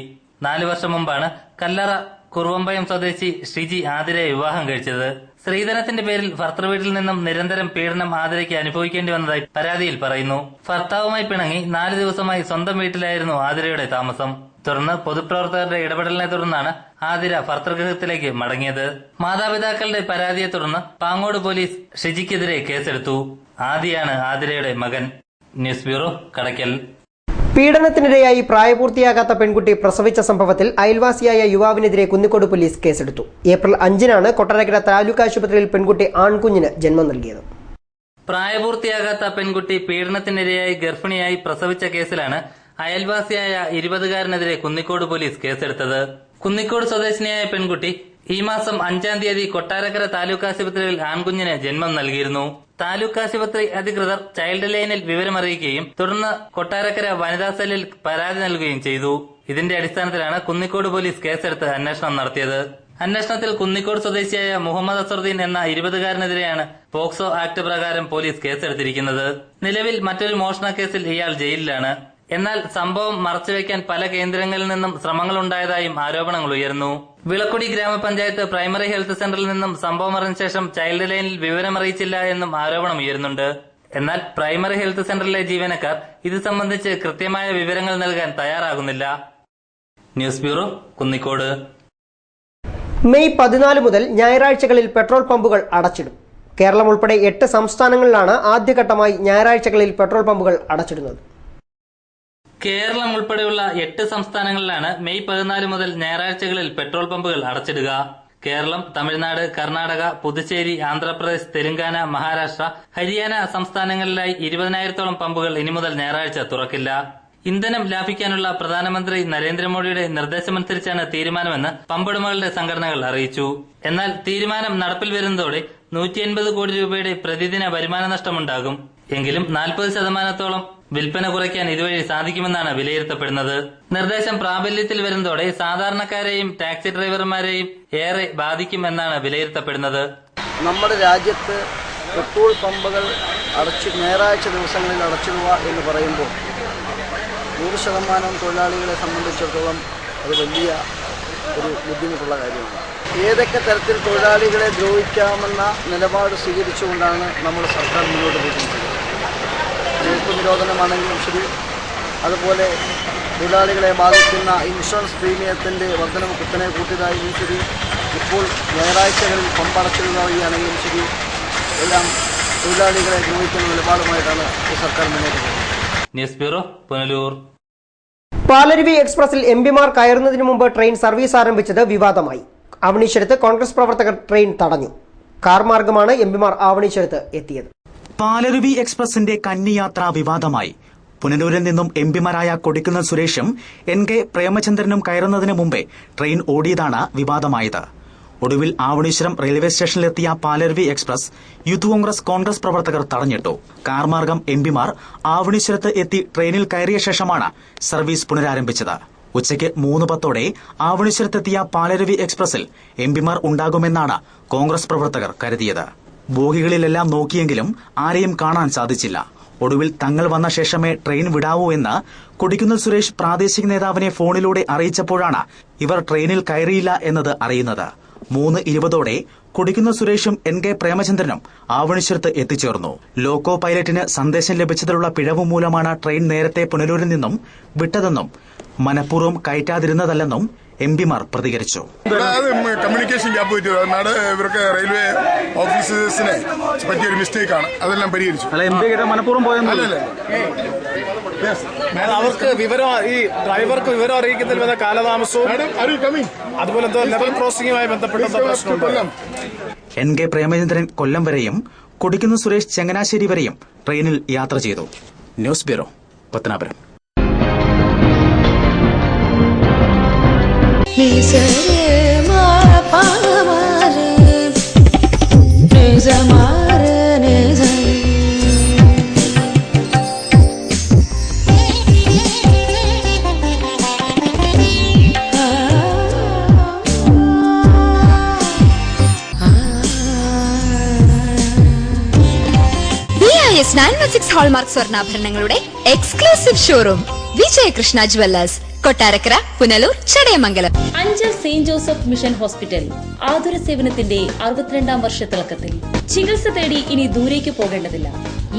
4 വർഷം മുമ്പാണ് കല്ലറ കുറുവമ്പയം സ്വദേശി ഷിജി ആതിരയെ വിവാഹം കഴിച്ചത്. സ്ത്രീധനത്തിന്റെ പേരിൽ ഭർതൃവീട്ടിൽ നിന്നും നിരന്തരം പീഡനം ആതിരയ്ക്ക് അനുഭവിക്കേണ്ടി വന്നതായി പരാതിയിൽ പറയുന്നു. ഭർത്താവുമായി പിണങ്ങി 4 ദിവസമായി സ്വന്തം വീട്ടിലായിരുന്നു ആതിരയുടെ താമസം. തുടർന്ന് പൊതുപ്രവർത്തകരുടെ ഇടപെടലിനെ തുടർന്നാണ് ആതിര ഭർതൃഗൃഹത്തിലേക്ക് മടങ്ങിയത്. മാതാപിതാക്കളുടെ പരാതിയെ തുടർന്ന് പാങ്ങോട് പോലീസ് ഷിജിക്കെതിരെ കേസെടുത്തു. ആദിയാണ് ആതിരയുടെ മകൻ. News bureau, Kadakkal. പീഡനത്തിനിരയായി പ്രായപൂർത്തിയാകാത്ത പെൺകുട്ടി പ്രസവിച്ച സംഭവത്തിൽ അയൽവാസിയായ യുവാവിനെതിരെ കുന്നിക്കോട് പോലീസ് കേസെടുത്തു. ഏപ്രിൽ 5-നാണ് കൊട്ടാരക്കര താലൂക്ക് ആശുപത്രിയിൽ പെൺകുട്ടി ആൺകുഞ്ഞിന് ജന്മം നൽകിയത്. പ്രായപൂർത്തിയാകാത്ത പെൺകുട്ടി പീഡനത്തിനിരയായി ഗർഭിണിയായി പ്രസവിച്ച കേസിലാണ് അയൽവാസിയായ 20-കാരനെതിരെ കുന്നിക്കോട് പോലീസ് കേസെടുത്തത്. കുന്നിക്കോട് സ്വദേശിനിയായ പെൺകുട്ടി ഈ മാസം 5-ാം തീയതി കൊട്ടാരക്കര താലൂക്ക് ആശുപത്രിയിൽ ആൺകുഞ്ഞിന് ജന്മം നൽകിയിരുന്നു. താലൂക്ക് ആശുപത്രി അധികൃതർ ചൈൽഡ് ലൈനിൽ വിവരമറിയിക്കുകയും തുടർന്ന് കൊട്ടാരക്കര വനിതാ സെല്ലിൽ പരാതി നൽകുകയും ചെയ്തു. ഇതിന്റെ അടിസ്ഥാനത്തിലാണ് കുന്നിക്കോട് പോലീസ് കേസെടുത്ത് അന്വേഷണം നടത്തിയത്. അന്വേഷണത്തിൽ കുന്നിക്കോട് സ്വദേശിയായ മുഹമ്മദ് അസറുദ്ദീൻ എന്ന 20-കാരനെതിരെയാണ് പോക്സോ ആക്ട് പ്രകാരം പോലീസ് കേസെടുത്തിരിക്കുന്നത്. നിലവിൽ മറ്റൊരു മോഷണ കേസിൽ ഇയാൾ ജയിലിലാണ്. എന്നാൽ സംഭവം മറച്ചുവെക്കാൻ പല കേന്ദ്രങ്ങളിൽ നിന്നും ശ്രമങ്ങളുണ്ടായതായും ആരോപണങ്ങൾ ഉയർന്നു. വിളക്കുടി ഗ്രാമപഞ്ചായത്ത് പ്രൈമറി ഹെൽത്ത് സെന്ററിൽ നിന്നും സംഭവം അറിഞ്ഞ ശേഷം ചൈൽഡ് ലൈനിൽ വിവരമറിയിച്ചില്ല എന്നും ആരോപണം ഉയരുന്നുണ്ട്. എന്നാൽ പ്രൈമറി ഹെൽത്ത് സെന്ററിലെ ജീവനക്കാർ ഇത് സംബന്ധിച്ച് കൃത്യമായ വിവരങ്ങൾ നൽകാൻ തയ്യാറാകുന്നില്ല. News bureau, Kunnicode. മെയ് 14 മുതൽ ഞായറാഴ്ചകളിൽ പെട്രോൾ പമ്പുകൾ അടച്ചിടും. കേരളം ഉൾപ്പെടെ 8 സംസ്ഥാനങ്ങളിലാണ് ആദ്യഘട്ടമായി ഞായറാഴ്ചകളിൽ പെട്രോൾ പമ്പുകൾ അടച്ചിടുന്നത്. കേരളം ഉൾപ്പെടെയുള്ള 8 സംസ്ഥാനങ്ങളിലാണ് മെയ് 14 മുതൽ ഞായറാഴ്ചകളിൽ പെട്രോൾ പമ്പുകൾ അടച്ചിടുക. കേരളം, തമിഴ്നാട്, കർണാടക, പുതുച്ചേരി, ആന്ധ്രാപ്രദേശ്, തെലങ്കാന, മഹാരാഷ്ട്ര, ഹരിയാന സംസ്ഥാനങ്ങളിലായി 20,000-ഓളം പമ്പുകൾ ഇനി മുതൽ ഞായറാഴ്ച തുറക്കില്ല. ഇന്ധനം ലാഭിക്കാനുള്ള പ്രധാനമന്ത്രി നരേന്ദ്രമോദിയുടെ നിർദ്ദേശമനുസരിച്ചാണ് തീരുമാനമെന്ന് പമ്പുടമകളുടെ സംഘടനകൾ അറിയിച്ചു. എന്നാൽ തീരുമാനം നടപ്പിൽ വരുന്നതോടെ 180 കോടി രൂപയുടെ പ്രതിദിന വരുമാന നഷ്ടമുണ്ടാകും. എങ്കിലും 40% വിൽപ്പന കുറയ്ക്കാൻ ഇതുവഴി സാധിക്കുമെന്നാണ് വിലയിരുത്തപ്പെടുന്നത്. നിർദ്ദേശം പ്രാബല്യത്തിൽ വരുന്നതോടെ സാധാരണക്കാരെയും ടാക്സി ഡ്രൈവർമാരെയും ഏറെ ബാധിക്കുമെന്നാണ് വിലയിരുത്തപ്പെടുന്നത്. നമ്മുടെ രാജ്യത്ത് പെട്രോൾ പമ്പുകൾ ഞായറാഴ്ച ദിവസങ്ങളിൽ അടച്ചിടുക എന്ന് പറയുമ്പോൾ 100% തൊഴിലാളികളെ സംബന്ധിച്ചിടത്തോളം അത് വലിയ ഒരു ബുദ്ധിമുട്ടുള്ള കാര്യമാണ്. ഏതൊക്കെ തരത്തിൽ തൊഴിലാളികളെ ദ്രോഹിക്കാമെന്ന നിലപാട് സ്വീകരിച്ചുകൊണ്ടാണ് നമ്മുടെ സർക്കാർ മുന്നോട്ട് പോയിട്ടുള്ളത്. നിരക്ക് നിരോധനമാണെങ്കിലും ശരി, അതുപോലെ തൊഴിലാളികളെ ബാധിക്കുന്ന ഇൻഷുറൻസ് പ്രീമിയത്തിൻ്റെ വർധനവ് കുത്തനെ കൂട്ടിയതായാലും ശരി, ഇപ്പോൾ ഞായറാഴ്ചകളിൽ പമ്പടച്ചിടുക വഴിയാണെങ്കിലും ശരി, എല്ലാം തൊഴിലാളികളെ ദ്രോഹിക്കുന്ന നിലപാടുമായിട്ടാണ് ഈ സർക്കാർ മുന്നോട്ട് പോകുന്നത്. News bureau, Punalur. പാലരുവി എക്സ്പ്രസിൽ എംപിമാർ കയറുന്നതിന് മുമ്പ് ട്രെയിൻ സർവീസ് ആരംഭിച്ചത് വിവാദമായി. ആവണിശ്ശേരത്ത് കോൺഗ്രസ് പ്രവർത്തകർ ട്രെയിൻ തടഞ്ഞു. കാർ മാർഗമാണ് എംപിമാർ ആവണിശ്ശേരത്ത് എത്തിയത്. പാലരുവി എക്സ്പ്രസിന്റെ കന്നിയാത്ര വിവാദമായി. പുനലൂരിൽ നിന്നും എംപിമാരായ കൊടിക്കുന്നിൽ സുരേഷും NK പ്രേമചന്ദ്രനും കയറുന്നതിന് മുമ്പേ ട്രെയിൻ ഓടിയതാണ് വിവാദമായത്. ഒടുവിൽ ആവണീശ്വരം റെയിൽവേ സ്റ്റേഷനിലെത്തിയ പാലരുവി എക്സ്പ്രസ് യൂത്ത് കോൺഗ്രസ് പ്രവർത്തകർ തടഞ്ഞിട്ടു. കാർ മാർഗം എംപിമാർ ആവണീശ്വരത്ത് എത്തി ട്രെയിനിൽ കയറിയ ശേഷമാണ് സർവീസ് പുനരാരംഭിച്ചത്. ഉച്ചയ്ക്ക് 3:10 ആവണീശ്വരത്തെത്തിയ പാലരുവി എക്സ്പ്രസിൽ എംപിമാർ ഉണ്ടാകുമെന്നാണ് കോൺഗ്രസ് പ്രവർത്തകർ കരുതിയത്. ബോഗികളിലെല്ലാം നോക്കിയെങ്കിലും ആരെയും കാണാൻ സാധിച്ചില്ല. ഒടുവിൽ തങ്ങൾ വന്ന ശേഷമേ ട്രെയിൻ വിടാവൂ എന്ന് കൊടിക്കുന്നിൽ സുരേഷ് പ്രാദേശിക നേതാവിനെ ഫോണിലൂടെ അറിയിച്ചപ്പോഴാണ് ഇവർ ട്രെയിനിൽ കയറിയില്ല എന്നത് അറിയുന്നത്. 3:20 കൊടിക്കുന്നിൽ സുരേഷും NK പ്രേമചന്ദ്രനും ആവണിശ്വരത്ത് എത്തിച്ചേർന്നു. ലോക്കോ പൈലറ്റിന് സന്ദേശം ലഭിച്ചതിലുള്ള പിഴവ് മൂലമാണ് ട്രെയിൻ നേരത്തെ പുനലൂരിൽ നിന്നും വിട്ടതെന്നും മനഃപൂർവ്വം കയറ്റാതിരുന്നതല്ലെന്നും എംപിമാർ പ്രതികരിച്ചു. കമ്മ്യൂണിക്കേഷൻ ഗ്യാപ്പ് പറ്റിയത് ഇവർക്ക് റെയിൽവേ ഓഫീസേഴ്സിനെ പറ്റിയൊരു മിസ്റ്റേക്കാണ്. അതെല്ലാം പരിഹരിച്ചു. മനഃപൂർവ്വം പോയതല്ലേ? അവർക്ക് വിവരം, ഈ ഡ്രൈവർക്ക് വിവരം അറിയിക്കുന്നതിൽ വന്ന കാലതാമസവും അതുപോലെ ലെവൽ ക്രോസിംഗുമായി ബന്ധപ്പെട്ട പ്രശ്നമുണ്ട്. NK പ്രേമചന്ദ്രൻ കൊല്ലം വരെയും കൊടിക്കുന്നിൽ സുരേഷ് ചങ്ങനാശ്ശേരി വരെയും ട്രെയിനിൽ യാത്ര ചെയ്തു. News bureau, Pathanapuram. BIS 916 hallmark സ്വർണ്ണാഭരണങ്ങളുടെ exclusive showroom Vijayakrishna jewellers, Kottarakkara, Punalur, Chadayamangalam. Anchal saint Joseph mission hospital ആതുര സേവനത്തിന്റെ 62ാം വർഷത്തിളക്കത്തിൽ. ചികിത്സ തേടി ഇനി ദൂരേക്ക് പോകേണ്ടതില്ല.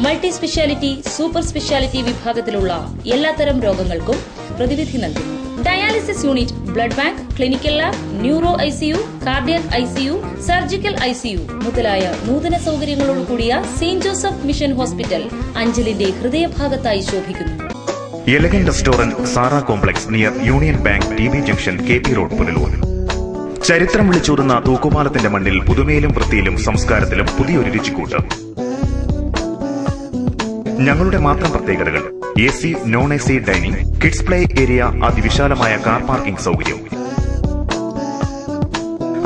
മൾട്ടി സ്പെഷ്യാലിറ്റി, സൂപ്പർ സ്പെഷ്യാലിറ്റി വിഭാഗത്തിലുള്ള എല്ലാത്തരം രോഗങ്ങൾക്കും പ്രതിവിധി നൽകുന്നു. Dialysis unit, blood bank, clinical lab, neuro ICU, cardiac ICU, surgical ICU മുതലായ നൂതന സൗകര്യങ്ങളോടുകൂടിയ സെയിന്റ് ജോസഫ് മിഷൻ ഹോസ്പിറ്റൽ അഞ്ചലിന്റെ ഹൃദയഭാഗത്തായി ശോഭിക്കുന്നു. Elegant restaurant, Sara complex, near union bank, TB junction, KP road, Punalur. ചരിത്രം വിളിച്ചോതുന്ന തൂക്കുപാലത്തിന്റെ മണ്ണിൽ പുതുമയിലും വൃത്തിയിലും സംസ്കാരത്തിലും പുതിയൊരു രുചിക്കൂട്ട്. ഞങ്ങളുടെ മാത്രം പ്രത്യേകതകൾ: AC, non AC dining, kids play area, അതിവിശാലമായ കാർ പാർക്കിംഗ് സൗകര്യം.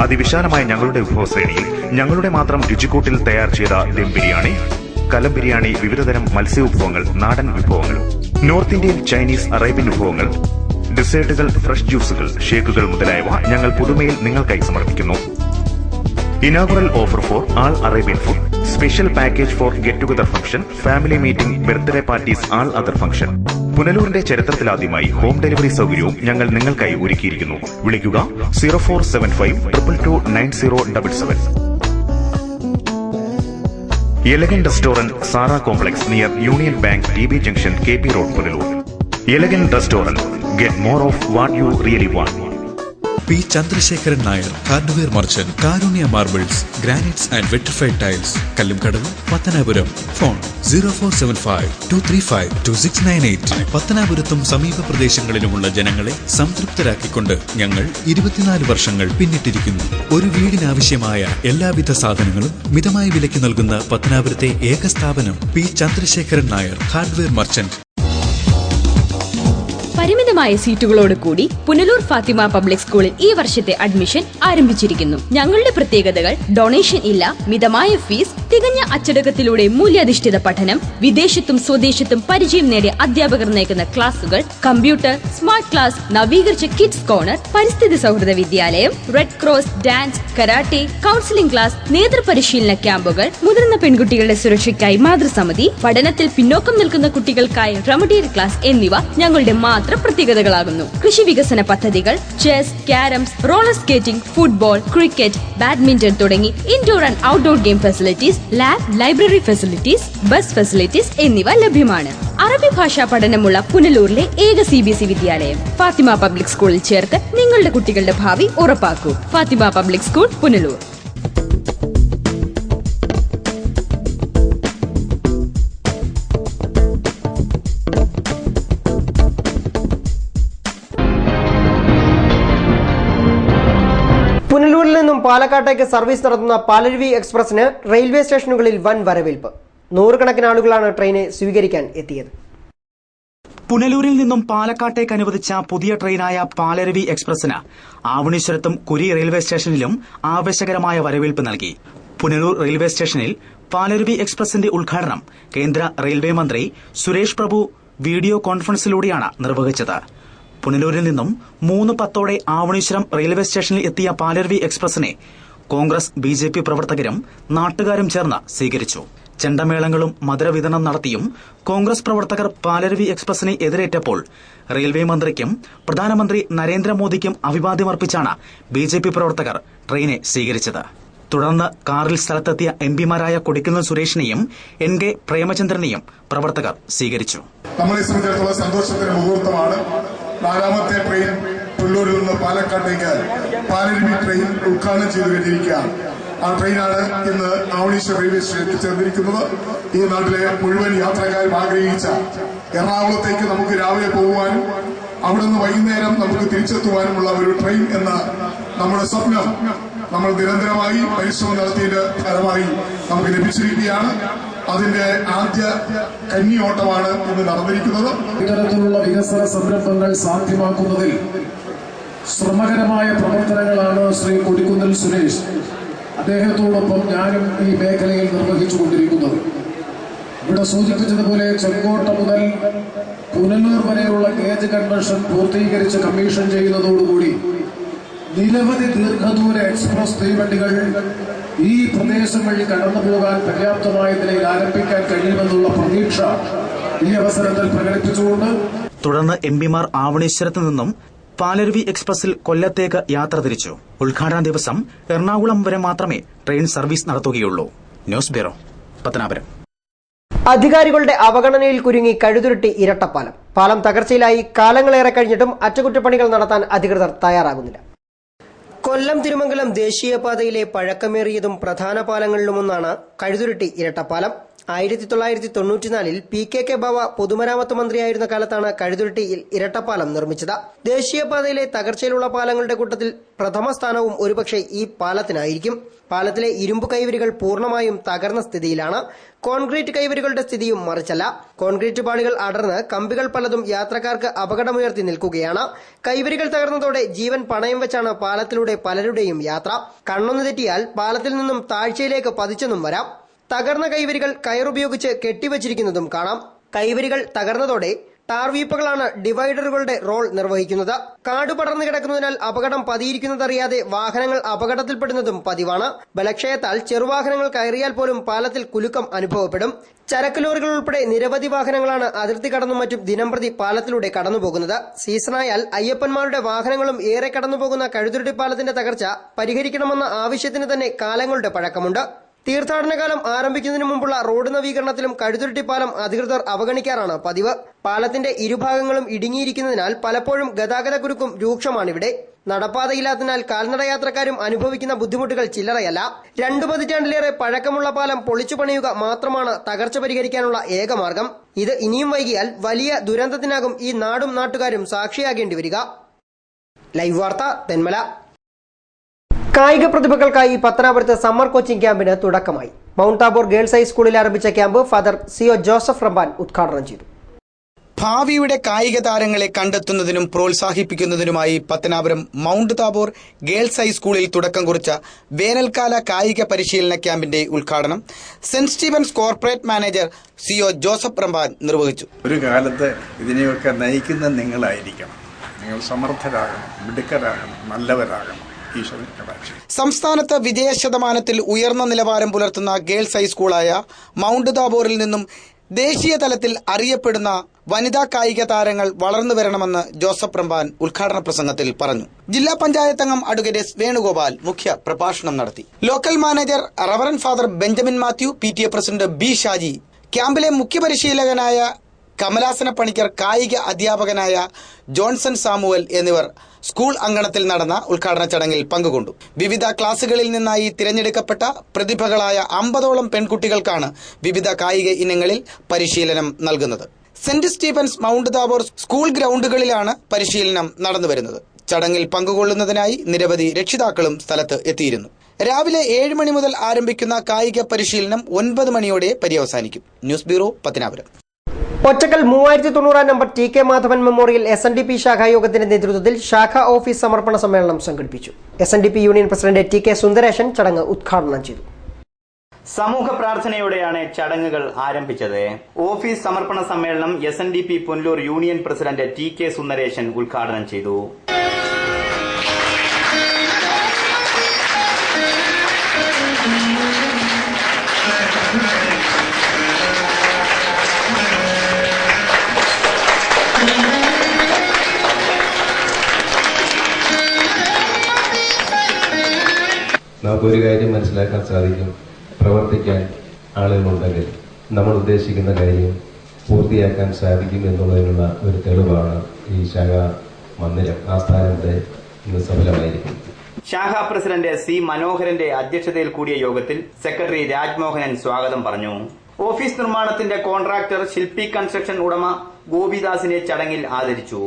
അതിവിശാലമായ ഞങ്ങളുടെ വിഭവശ്രേണിയിൽ ഞങ്ങളുടെ മാത്രം രുചിക്കൂട്ടിൽ തയ്യാർ ചെയ്ത ദം ബിരിയാണി, കലം ബിരിയാണി, വിവിധതരം മത്സ്യ വിഭവങ്ങൾ, നാടൻ വിഭവങ്ങൾ, നോർത്ത് ഇന്ത്യൻ, ചൈനീസ്, അറേബ്യൻ വിഭവങ്ങൾ, ഡെസേർട്ടുകൾ, ഫ്രഷ് ജ്യൂസുകൾ, ഷേക്കുകൾ മുതലായവ ഞങ്ങൾ പുതുമയിൽ നിങ്ങൾക്കായി സമർപ്പിക്കുന്നു. Inaugural offer for all Arabian food, special package for get together function, family meeting, birthday parties, all other function. പുനലൂരിന്റെ ചരിത്രത്തിലാദ്യമായി ഹോം ഡെലിവറി സൗകര്യവും ഞങ്ങൾ നിങ്ങൾക്കായി ഒരുക്കിയിരിക്കുന്നു. വിളിക്കുക 0475229077. Elegant restaurant, Sara complex near union bank, TB junction, KP road, Punalur. Elegant restaurant, get more of what you really want. P Chandrasekharan Nair, hardware merchant, Karunya marbles, granites and vitrified tiles, Kallumkadavu, Pathanapuram. Phone 0475-235-2698. പത്തനാപുരത്തും സമീപ പ്രദേശങ്ങളിലുമുള്ള ജനങ്ങളെ സംതൃപ്തരാക്കിക്കൊണ്ട് ഞങ്ങൾ 24 വർഷങ്ങൾ പിന്നിട്ടിരിക്കുന്നു. ഒരു വീടിനാവശ്യമായ എല്ലാവിധ സാധനങ്ങളും മിതമായ വിലയ്ക്ക് നൽകുന്ന പത്തനാപുരത്തെ ഏക സ്ഥാപനം P Chandrasekharan Nair, hardware merchant. പരിമിതമായ സീറ്റുകളോട് കൂടി പുനലൂർ ഫാത്തിമ പബ്ലിക് സ്കൂളിൽ ഈ വർഷത്തെ അഡ്മിഷൻ ആരംഭിച്ചിരിക്കുന്നു. ഞങ്ങളുടെ പ്രത്യേകതകൾ: ഡൊണേഷൻ ഇല്ല, മിതമായ ഫീസ്, തികഞ്ഞ അച്ചടക്കത്തിലൂടെ മൂല്യാധിഷ്ഠിത പഠനം, വിദേശത്തും സ്വദേശത്തും പരിചയം നേടിയ അധ്യാപകർ നയിക്കുന്ന ക്ലാസുകൾ, കമ്പ്യൂട്ടർ, സ്മാർട്ട് ക്ലാസ്, നവീകരിച്ച കിഡ്സ് കോർണർ, പരിസ്ഥിതി സൗഹൃദ വിദ്യാലയം, red cross, dance, karate, counselling class, നേതൃപരിശീലന ക്യാമ്പുകൾ, മുതിർന്ന പെൺകുട്ടികളുടെ സുരക്ഷയ്ക്കായി മാതൃസമിതി, പഠനത്തിൽ പിന്നോക്കം നിൽക്കുന്ന കുട്ടികൾക്കായി റെമഡിയൽ ക്ലാസ് എന്നിവ ഞങ്ങളുടെ മാത്രം പ്രത്യേകതകളാകുന്നു. കൃഷി വികസന പദ്ധതികൾ, chess, carroms, roller skating, football, cricket, badminton തുടങ്ങി indoor and outdoor game facilities, lab, library facilities, bus facilities എന്നിവ ലഭ്യമാണ്. അറബി ഭാഷാ പഠനമുള്ള പുനലൂരിലെ ഏക CBSE വിദ്യാലയം ഫാത്തിമ പബ്ലിക് സ്കൂളിൽ ചേർത്ത് നിങ്ങളുടെ കുട്ടികളുടെ ഭാവി ഉറപ്പാക്കൂ. Fathima public school, Punalur. പുനലൂരിൽ നിന്നും പാലക്കാട്ടേക്ക് സർവീസ് നടത്തുന്ന പാലരുവി എക്സ്പ്രസിന് റെയിൽവേ സ്റ്റേഷനുകളിൽ വൻ വരവേൽപ്പ്. നൂറുകണക്കിന് ആളുകളാണ് ട്രെയിനെ സ്വീകരിക്കാൻ എത്തിയത്. പുനലൂരിൽ നിന്നും പാലക്കാട്ടേക്ക് അനുവദിച്ച പുതിയ ട്രെയിനായ പാലരുവി എക്സ്പ്രസിന് ആവണീശ്വരത്തും കുരി റെയിൽവേ സ്റ്റേഷനിലും ആവേശകരമായ വരവേൽപ്പ് നൽകി. പുനലൂർ റെയിൽവേ സ്റ്റേഷനിൽ പാലരുവി എക്സ്പ്രസിന്റെ ഉദ്ഘാടനം കേന്ദ്ര റെയിൽവേ മന്ത്രി സുരേഷ് പ്രഭു വീഡിയോ കോൺഫറൻസിലൂടെയാണ് നിർവഹിച്ചത്. പുനലൂരിൽ നിന്നും 3:10 ആവണീശ്വരം റെയിൽവേ സ്റ്റേഷനിൽ എത്തിയ പാലരുവി എക്സ്പ്രസിനെ കോൺഗ്രസ്, BJP പ്രവർത്തകരും നാട്ടുകാരും ചേർന്ന് സ്വീകരിച്ചു. ചെണ്ടമേളങ്ങളും മധുരവിതരണം നടത്തിയും കോൺഗ്രസ് പ്രവർത്തകർ പാലരുവി എക്സ്പ്രസിനെ എതിരേറ്റപ്പോൾ റെയിൽവേ മന്ത്രിക്കും പ്രധാനമന്ത്രി നരേന്ദ്രമോദിക്കും അഭിവാദ്യമർപ്പിച്ചാണ് BJP പ്രവർത്തകർ ട്രെയിനെ സ്വീകരിച്ചത്. തുടർന്ന് കാറിൽ സ്ഥലത്തെത്തിയ MPമാരായ കൊടിക്കുന്നിൽ സുരേഷിനെയും NK പ്രേമചന്ദ്രനെയും പ്രവർത്തകർ സ്വീകരിച്ചു. നമ്മളെ സംബന്ധിച്ചിടത്തോളം സന്തോഷത്തിന്റെ മുഹൂർത്തമാണ്. 4ാമത്തെ ട്രെയിൻ പുനലൂരിൽ നിന്ന് പാലക്കാട്ടേക്ക് പാലരുവി ട്രെയിൻ ഉദ്ഘാടനം ചെയ്തു കഴിഞ്ഞിരിക്കുകയാണ്. ആ ട്രെയിനാണ് ഇന്ന് ആവണീശ്വർ റെയിൽവേ സ്റ്റേഷനിൽ ചേർന്നിരിക്കുന്നത്. ഈ നാട്ടിലെ മുഴുവൻ യാത്രക്കാരും ആഗ്രഹിച്ച എറണാകുളത്തേക്ക് നമുക്ക് രാവിലെ പോകുവാനും അവിടുന്ന് വൈകുന്നേരം നമുക്ക് തിരിച്ചെത്തുവാനുമുള്ള ഒരു ട്രെയിൻ എന്ന നമ്മുടെ സ്വപ്നം നമ്മൾ നിരന്തരമായി പരിശ്രമം നടത്തിയതിന്റെ ഫലമായി നമുക്ക് ലഭിച്ചിരിക്കുകയാണ്. അതിന്റെ ആദ്യ കന്നിയോട്ടമാണ് ഇന്ന് നടന്നിരിക്കുന്നത്. ഇത്തരത്തിലുള്ള വികസന സംരംഭങ്ങൾ സാധ്യമാക്കുന്നതിൽ ശ്രമകരമായ പ്രവർത്തനങ്ങളാണ് ശ്രീ കൊടിക്കുന്നിൽ സുരേഷ് അദ്ദേഹത്തോടൊപ്പം ഞാനും ഈ മേഖലയിൽ നിർവഹിച്ചുകൊണ്ടിരിക്കുന്നത്. ഇവിടെ സൂചിപ്പിച്ചതുപോലെ ചെങ്കോട്ട മുതൽ പുനലൂർ വരെയുള്ള ഗേജ് കൺവെൻഷൻ പൂർത്തീകരിച്ച് കമ്മീഷൻ ചെയ്യുന്നതോടുകൂടി നിരവധി ദീർഘദൂര എക്സ്പ്രസ് തീവണ്ടികൾ ഈ പ്രദേശം വഴി കടന്നു പോകാൻ പര്യാപ്തമായ നിലയിൽ ആരംഭിക്കാൻ കഴിയുമെന്നുള്ള പ്രതീക്ഷ ഈ അവസരത്തിൽ പ്രകടിപ്പിച്ചുകൊണ്ട് തുടർന്ന് MPമാർ ആവണീശ്വരത്ത് നിന്നും പാലരുവി എക്സ്പ്രസിൽ കൊല്ലത്തേക്ക് യാത്ര തിരിച്ചു. ഉദ്ഘാടന ദിവസം എറണാകുളം വരെ മാത്രമേ ട്രെയിൻ സർവീസ് നടത്തുകയുള്ളൂ. News bureau, Pathanapuram. അധികാരികളുടെ അവഗണനയിൽ കുരുങ്ങി കഴുതുരുട്ടി ഇരട്ടപ്പാലം. പാലം തകർച്ചയിലായി കാലങ്ങളേറെ കഴിഞ്ഞിട്ടും അറ്റകുറ്റപ്പണികൾ നടത്താൻ അധികൃതർ തയ്യാറാകുന്നില്ല. കൊല്ലം തിരുമംഗലം ദേശീയപാതയിലെ പഴക്കമേറിയതും പ്രധാന പാലങ്ങളിലുമൊന്നാണ് കഴുതുരുട്ടി ഇരട്ടപ്പാലം. 1994 PKK ബാവ പൊതുമരാമത്ത് മന്ത്രിയായിരുന്ന കാലത്താണ് കഴുതുരുട്ടിയിൽ ഇരട്ടപ്പാലം നിർമ്മിച്ചത്. ദേശീയപാതയിലെ തകർച്ചയിലുള്ള പാലങ്ങളുടെ കൂട്ടത്തിൽ പ്രഥമ സ്ഥാനവും ഒരുപക്ഷെ ഈ പാലത്തിനായിരിക്കും. പാലത്തിലെ ഇരുമ്പ് കൈവരികൾ പൂർണ്ണമായും തകർന്ന സ്ഥിതിയിലാണ്. കോൺക്രീറ്റ് കൈവരികളുടെ സ്ഥിതിയും മറിച്ചല്ല. കോൺക്രീറ്റ് പാളികൾ അടർന്ന് കമ്പികൾ പലതും യാത്രക്കാർക്ക് അപകടമുയർത്തി നിൽക്കുകയാണ്. കൈവരികൾ തകർന്നതോടെ ജീവൻ പണയം വെച്ചാണ് പാലത്തിലൂടെ പലരുടെയും യാത്ര. കണ്ണൊന്നു തെറ്റിയാൽ പാലത്തിൽ നിന്നും താഴ്ചയിലേക്ക് പതിച്ചെന്നും വരാം. തകർന്ന കൈവരികൾ കയറുപയോഗിച്ച് കെട്ടിവച്ചിരിക്കുന്നതും കാണാം. കൈവരികൾ തകർന്നതോടെ ടാർ വീപ്പുകളാണ് ഡിവൈഡറുകളുടെ റോൾ നിർവഹിക്കുന്നത്. കാട് പടർന്നു കിടക്കുന്നതിനാൽ അപകടം പതിയിരിക്കുന്നതറിയാതെ വാഹനങ്ങൾ അപകടത്തിൽപ്പെടുന്നതും പതിവാണ്. ബലക്ഷയത്താൽ ചെറുവാഹനങ്ങൾ കയറിയാൽ പോലും പാലത്തിൽ കുലുക്കം അനുഭവപ്പെടും. ചരക്ക് ലോറികൾ ഉൾപ്പെടെ നിരവധി വാഹനങ്ങളാണ് അതിർത്തി കടന്നും മറ്റും ദിനംപ്രതി പാലത്തിലൂടെ കടന്നുപോകുന്നത്. സീസണായാൽ അയ്യപ്പന്മാരുടെ വാഹനങ്ങളും ഏറെ കടന്നുപോകുന്ന കഴുതുരുട്ടി പാലത്തിന്റെ തകർച്ച പരിഹരിക്കണമെന്ന ആവശ്യത്തിന് തന്നെ കാലങ്ങളുടെ പഴക്കമുണ്ട്. തീർത്ഥാടനകാലം ആരംഭിക്കുന്നതിന് മുമ്പുള്ള റോഡ് നവീകരണത്തിലും കഴുതുരുട്ടി പാലം അധികൃതർ അവഗണിക്കാറാണ് പതിവ്. പാലത്തിന്റെ ഇരുഭാഗങ്ങളും ഇടുങ്ങിയിരിക്കുന്നതിനാൽ പലപ്പോഴും ഗതാഗത കുരുക്കും രൂക്ഷമാണിവിടെ. നടപ്പാതയില്ലാത്തതിനാൽ കാൽനട യാത്രക്കാരും അനുഭവിക്കുന്ന ബുദ്ധിമുട്ടുകൾ ചില്ലറയല്ല. 2 പതിറ്റാണ്ടിലേറെ പഴക്കമുള്ള പാലം പൊളിച്ചു പണിയുക മാത്രമാണ് തകർച്ച പരിഹരിക്കാനുള്ള ഏക മാർഗം. ഇത് ഇനിയും വൈകിയാൽ വലിയ ദുരന്തത്തിനാകും ഈ നാടും നാട്ടുകാരും സാക്ഷിയാകേണ്ടി വരിക. ലൈവ് വാർത്ത തെന്മല. കായിക പ്രതിഭകൾക്കായി പത്തനാപുരത്ത് സമ്മർ കോച്ചിംഗ് ക്യാമ്പിന് തുടക്കമായി. മൗണ്ട് താബോർ ഗേൾസ് ഹൈസ്കൂളിൽ ആരംഭിച്ച camp father CO Joseph Ramban ഉദ്ഘാടനം ചെയ്തു. ഭാവിയുടെ കായിക താരങ്ങളെ കണ്ടെത്തുന്നതിനും പ്രോത്സാഹിപ്പിക്കുന്നതിനുമായി പത്തനാപുരം മൗണ്ട് താബോർ ഗേൾസ് ഹൈസ്കൂളിൽ തുടക്കം കുറിച്ച വേനൽക്കാല കായിക പരിശീലന ക്യാമ്പിന്റെ ഉദ്ഘാടനം Saint Stephen's corporate manager CO Joseph Ramban നിർവഹിച്ചു. ഒരു കാലത്ത് ഇതിനെയൊക്കെ നയിക്കുന്ന നിങ്ങളായിരിക്കണം. നിങ്ങൾ സമർത്ഥരാകണം, മിടുക്കരാകണം, നല്ലവരാകണം. സംസ്ഥാനത്ത് വിജയ ശതമാനത്തിൽ ഉയർന്ന നിലവാരം പുലർത്തുന്ന ഗേൾസ് ഹൈസ്കൂളായ മൗണ്ട് താബോറിൽ നിന്നും ദേശീയ തലത്തിൽ അറിയപ്പെടുന്ന വനിതാ കായിക താരങ്ങൾ വളർന്നു വരണമെന്ന് ജോസഫ് റംബാൻ ഉദ്ഘാടന പ്രസംഗത്തിൽ പറഞ്ഞു. ജില്ലാ പഞ്ചായത്ത് അംഗം അഡ്വക്കേറ്റ് എസ് വേണുഗോപാൽ മുഖ്യ പ്രഭാഷണം നടത്തി. Local manager reverend father Benjamin Mathew, PTA president B Shaji, ക്യാമ്പിലെ മുഖ്യ പരിശീലകനായ കമലാസന പണിക്കർ, കായിക അധ്യാപകനായ ജോൺസൺ സാമുവൽ എന്നിവർ സ്കൂൾ അങ്കണത്തിൽ നടന്ന ഉദ്ഘാടന ചടങ്ങിൽ പങ്കുകൊണ്ടു. വിവിധ ക്ലാസുകളിൽ നിന്നായി തിരഞ്ഞെടുക്കപ്പെട്ട പ്രതിഭകളായ 50ഓളം പെൺകുട്ടികൾക്കാണ് വിവിധ കായിക ഇനങ്ങളിൽ പരിശീലനം നൽകുന്നത്. Saint Stephen's Mount Tabor school ഗ്രൗണ്ടുകളിലാണ് പരിശീലനം നടന്നുവരുന്നത്. ചടങ്ങിൽ പങ്കുകൊള്ളുന്നതിനായി നിരവധി രക്ഷിതാക്കളും സ്ഥലത്ത് എത്തിയിരുന്നു. രാവിലെ 7 മണി മുതൽ ആരംഭിക്കുന്ന കായിക പരിശീലനം 9 മണിയോടെ പര്യവസാനിക്കും. News bureau, Pathanapuram. Ottakkal 3090 number TK Madhavan memorial SNDP ശാഖായോഗത്തിന്റെ നേതൃത്വത്തിൽ ശാഖാ ഓഫീസ് സമർപ്പണ സമ്മേളനം സംഘടിപ്പിച്ചു. SNDP union president TK Sundaresan ചടങ്ങ് ഉദ്ഘാടനം ചെയ്തു. സമൂഹ പ്രാർത്ഥനയോടെയാണ് ചടങ്ങുകൾ ആരംഭിച്ചത്. ഓഫീസ് സമർപ്പണ സമ്മേളനം SNDP Punalur union president TK Sundaresan ഉദ്ഘാടനം ചെയ്തു. നമുക്കൊരു കാര്യം മനസ്സിലാക്കാൻ സാധിക്കും, പ്രവർത്തിക്കാൻ ആളുകളുണ്ടെങ്കിൽ നമ്മൾ ഉദ്ദേശിക്കുന്ന കാര്യം പൂർത്തിയാക്കാൻ സാധിക്കും എന്നുള്ളതിനുള്ള ഒരു തെളിവാണ് ഈ ശാഖാ മന്ദിരം, ആസ്ഥാനത്തെ ഇന്ന് സഫലമായിരിക്കും. ശാഖാ പ്രസിഡന്റ് C മനോഹരന്റെ അധ്യക്ഷതയിൽ കൂടിയ യോഗത്തിൽ സെക്രട്ടറി രാജ്മോഹനൻ സ്വാഗതം പറഞ്ഞു. ഓഫീസ് നിർമ്മാണത്തിന്റെ കോൺട്രാക്ടർ ശില്പി കൺസ്ട്രക്ഷൻ ഉടമ ഗോപിദാസിനെ ചടങ്ങിൽ ആദരിച്ചു.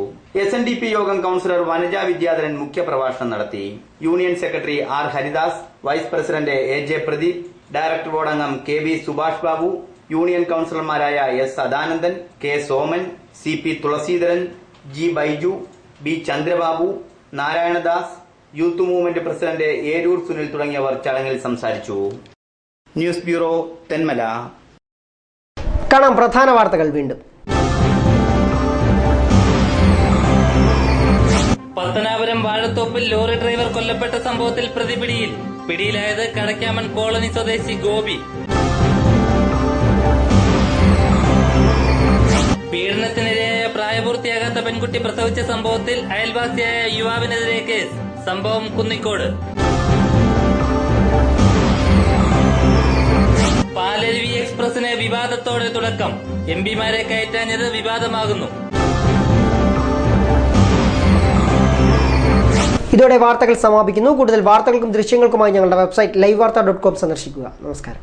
SNDP യോഗം കൌൺസിലർ വനജ വിദ്യാധരൻ മുഖ്യപ്രഭാഷണം നടത്തി. Union secretary R Haridas, vice president AJ Pradeep, director board അംഗം KB സുഭാഷ് ബാബു, യൂണിയൻ കൌൺസിലർമാരായ S Sadanandan, K Soman, CP Thulasidharan, G Baiju, B Chandrababu, Narayanadas, youth movement president Eroor Sunil തുടങ്ങിയവർ ചടങ്ങിൽ സംസാരിച്ചു. News bureau, Thenmala. കാണാം പ്രധാന വാർത്തകൾ വീണ്ടും. പത്തനാപുരം വാഴത്തോപ്പിൽ ലോറി ഡ്രൈവർ കൊല്ലപ്പെട്ട സംഭവത്തിൽ പ്രതി പിടിയിൽ. പിടിയിലായത് കടക്കാമൺ കോളനി സ്വദേശി ഗോപി. പീഡനത്തിനിരയായ പ്രായപൂർത്തിയാകാത്ത പെൺകുട്ടി പ്രസവിച്ച സംഭവത്തിൽ അയൽവാസിയായ യുവാവിനെതിരെ കേസ്. സംഭവം കുന്നിക്കോട്. പാലരുവി എക്സ്പ്രസിന് വിവാദത്തോടെ തുടക്കം. MPമാരെ കയറ്റാഞ്ഞത് വിവാദമാകുന്നു. ഇതോടെ വാർത്തകൾ സമാപിക്കുന്നു. കൂടുതൽ വാർത്തകൾക്കും ദൃശ്യങ്ങൾക്കുമായി ഞങ്ങളുടെ വെബ്സൈറ്റ് livevarta.com സന്ദർശിക്കുക. നമസ്കാരം.